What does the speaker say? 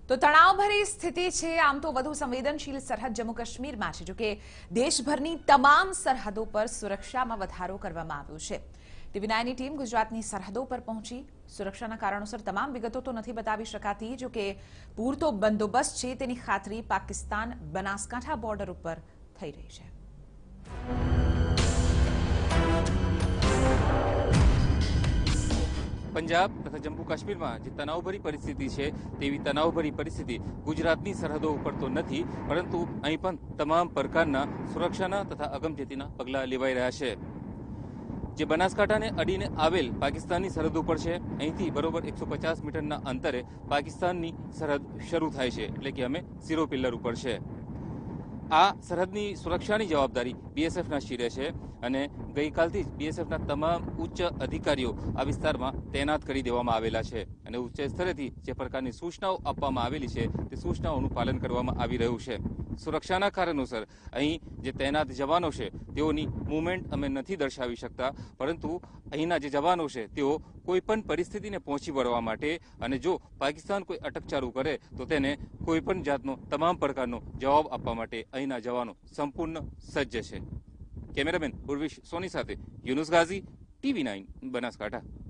તો તણાવભરી સ્થિતિ છે। આમ તો વધુ સંવેદનશીલ સરહદ જમ્મુ કાશ્મીરમાં છે, જો કે દેશભરની તમામ સરહદો પર સુરક્ષામાં વધારો કરવામાં આવ્યો છે। TV9ની ટીમ ગુજરાતની સરહદો પર પહોંચી। સુરક્ષાના કારણોસર તમામ વિગતો તો નથી બતાવી શકાતી, જો કે પૂરતો બંદોબસ્ત છે તેની ખાતરી પાકિસ્તાન બનાસકાંઠા બોર્ડર ઉપર થઈ રહી છે। पंजाब तथा जम्मू काश्मीर में जो तनावभरी परिस्थिति है तेवी तनावभरी परिस्थिति गुजरातनी सरहदों पर तो नहीं, परंतु अहीं पण तमाम प्रकारना सुरक्षाना तथा अगमचेतीना पगला लेवाई रह्या छे। जे बनासकांठाने अडीने आवेल पाकिस्ताननी सरहदों पर है, અહીંથી बरोबर 150 मीटरना अंतरे पाकिस्ताननी सरहद शरू थाय छे, એટલે કે અમે ઝીરો પિલ્લર ઉપર છે। આ સરહદની સુરક્ષાની જવાબદારી બીએસએફના શિરે છે અને ગઈકાલથી જ બીએસએફના તમામ ઉચ્ચ અધિકારીઓ આ વિસ્તારમાં તૈનાત કરી દેવામાં આવેલા છે અને ઉચ્ચ સ્તરેથી જે પ્રકારની સૂચનાઓ આપવામાં આવેલી છે તે સૂચનાઓનું પાલન કરવામાં આવી રહ્યું છે। સુરક્ષાના કારણોસર અહીં જે તૈનાત જવાનો છે તેઓની મૂવમેન્ટ અમે નથી દર્શાવી શકતા, પરંતુ અહીંના જે જવાનો છે તેઓ કોઈપણ પરિસ્થિતિને પહોંચી વળવા માટે અને જો પાકિસ્તાન કોઈ અટકચારું કરે તો તેને કોઈપણ જાતનો તમામ પ્રકારનો જવાબ આપવા માટે અહીંના જવાનો સંપૂર્ણ સજ્જ છે। કેમેરામેન ઉર્વિશ સોની સાથે યુનુસ ગાઝી, TV9 બનાસકાંઠા।